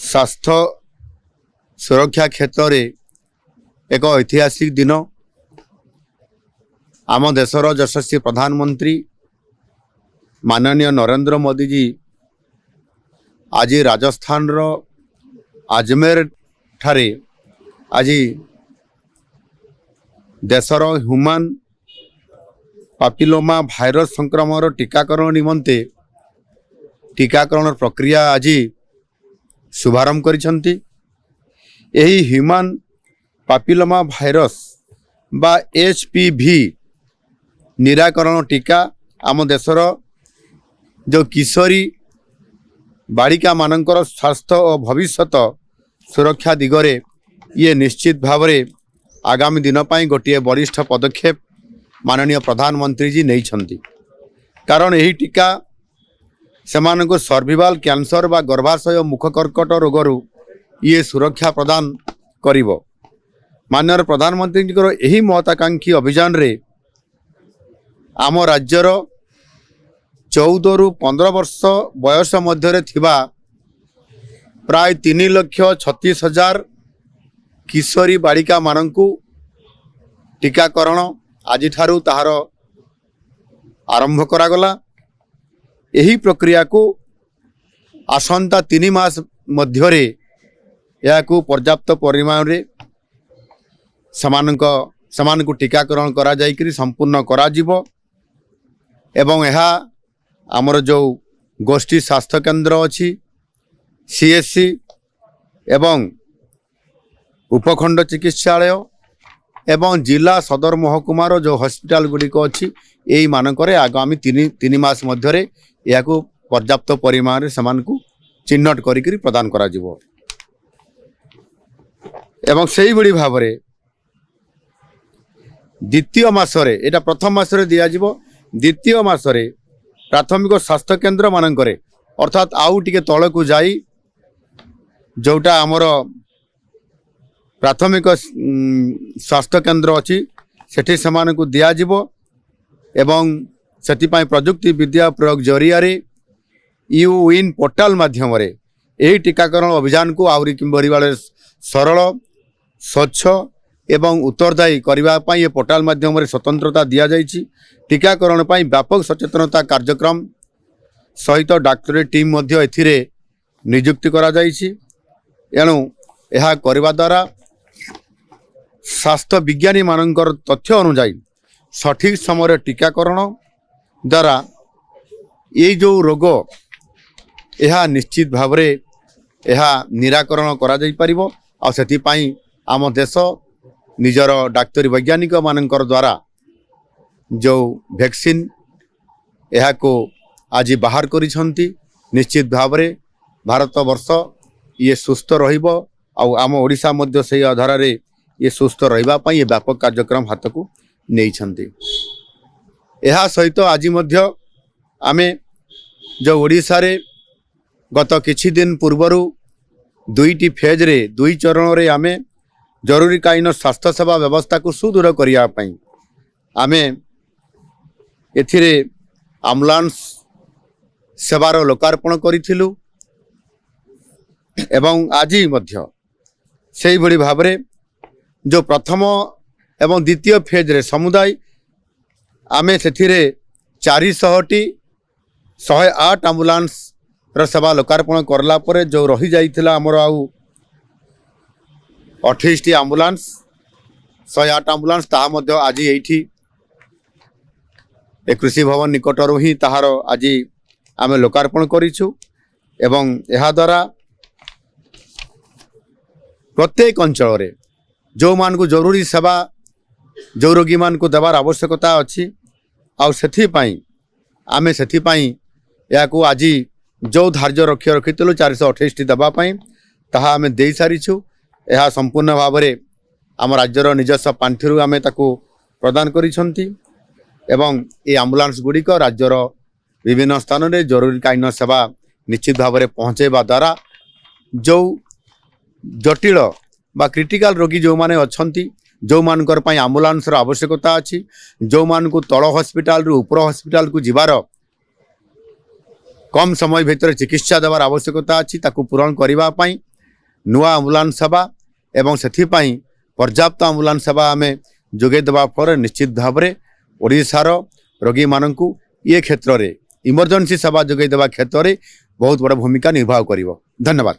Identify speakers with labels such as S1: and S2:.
S1: स्वास्थ्य सुरक्षा क्षेत्र में एक ऐतिहासिक दिन आम देशर यशस्वी प्रधानमंत्री माननीय नरेंद्र मोदी जी आज राजस्थान रो अजमेर ठारे आज देशर ह्यूमन पापिलोमा भाइरस संक्रमण टीकाकरण निमंते टीकाकरण प्रक्रिया आज शुभारंभ करिसंती। एही ह्यूमन पापिलोमा भाइरस बा HPV निराकरण टीका आम देशर जो किशोरी बालिका मानकर स्वास्थ्य और भविष्यत सुरक्षा दिगरे ये निश्चित भाव में आगामी दिन पाई गोटे वरिष्ठ पदक्षेप माननीय प्रधानमंत्री जी नहीं छंती। कारण यही टीका सेमाननको सर्वाइवल कैंसर बा गर्भाशय मुख कर्कट रोगरू ये सुरक्षा प्रदान करिवो। माननीय प्रधानमंत्री जी यही महत्वाकांक्षी अभियान रे आम राज्यर 14 रु 15 वर्ष बयस मध्य थिबा प्राय 3,36,000 किशोरी बालिका मानंकु टीकाकरण आज ठारू ताहार आरंभ करागला। यही प्रक्रिया को आसंता 3 मास मध्यरे याकू पर्याप्त परिमाण रे समानक टीकाकरण करा जायकरी संपूर्ण करा जिवो एवं यह आमर जो गोष्ठी स्वास्थ्य केन्द्र अच्छी CSC एवं उपखंड चिकित्सालय एवं जिला सदर महकुमार जो हॉस्पिटल गुड़िक अच्छी यही मानकरे आगामी 3 मास मध्यरे याकू पर्याप्त परिमाण समान को चिन्हट करी प्रदान करा जिवो एवं सही भली भाव रे द्वितीय मासरे एटा प्रथम मासरे दिया जिवो द्वितीय मासरे प्राथमिक स्वास्थ्य केन्द्र मानकरे अर्थात आउ टिके तल को जाई जोटा आमर प्राथमिक स्वास्थ्य केन्द्र अच्छी सेठी समान को दिया जिवो एवं सेतिपाई प्रजुक्ति विद्या प्रयोग जरिया यूविन पोर्टाल माध्यम रे यही टीकाकरण अभियान को आउरी किंबरी वाले सरल स्वच्छ एवं उत्तरदायी करने ये पोर्टाल माध्यम रे स्वतंत्रता दिया जाइछि। टीकाकरण पाई व्यापक सचेतनता कार्यक्रम सहित डाक्टरेट टीम मध्य एथिरे नियुक्ति करा जाइछि। एणु यह करबा द्वारा स्वास्थ्य विज्ञानी मानकर तथ्य अनुसार सठिक समय टीकाकरण द्वारा ये जो रोग यह निश्चित भाव में यह निराकरण करा जाई परिबो। आ सेति पाई आम देश निजर डाक्तरी वैज्ञानिक मानकर द्वारा जो वैक्सीन यह को आज बाहर करिसंती। निश्चित भाव में भारत वर्ष ये सुस्थ रहिबो आ आम ओडिशा मध्य से आधार रे ये सुस्थ रहिबा पई ये व्यापक कार्यक्रम हाथ को नहीं छंती। यह सहित आज मध्य आमे जो ओडिशा रे गत किछि दिन पूर्वरु 2टी फेज रे 2 चरण रे आमे जरूरीकालीन स्वास्थ्य सेवा व्यवस्था को सुदृढ़ करिया पई आमे एथिरे एम्बुलेंस सेवार लोकार्पण करिथिलु एवं आज मध्य से भली भाव में जो प्रथम एवं द्वितीय फेज रे समुदाय आमे सेथिरे 400टी 108 एम्बुलेंस र सेवा लोकार्पण करला परे जो रही जाइथिला हमर आउ 28टी एम्बुलेंस 108 एम्बुलेंस ताहा मध्य आज एठी कृषि भवन निकटरू ही ताहार आज आमे लोकार्पण करिछु एवं यह द्वारा प्रत्येक अंचल रे जो मान को जरूरी सेवा जो रोगी मान को देवार आवश्यकता अच्छी आउ सेथि पाई आमे सेथि पाई याकू आज जो धार्य रखिलु 428टी देवाई ताहा आमे दे सारिछु। यह संपूर्ण भाव में आम राज्यर निजस्व पांठिरु आमे ताकू प्रदान करिसंती एवं ये एम्बुलेंस गुड़िक राज्यर विभिन्न स्थान में जरूरीकालीन सेवा निश्चित भाव में पहुँचेबा द्वारा जो जटिल बा क्रिटिकल रोगी जो माने अछंती जो मानकर पई एम्बुलेंस रो आवश्यकता अछि जो मान को तल हॉस्पिटल रु ऊपर हॉस्पिटल को जिबार कम समय भितर चिकित्सा देवार आवश्यकता अच्छी ताकू पूरण करने नुआ आम्बुलांस सेवा एवं से पर्याप्त आम्बुलांस सेवा आम जोगे देवा पर निश्चित भाव में ओडिशार रोगी मानू ये क्षेत्र में इमरजेंसी सेवा जोगे देवा क्षेत्र में बहुत बड़ा भूमिका निर्वाह करिवो। धन्यवाद।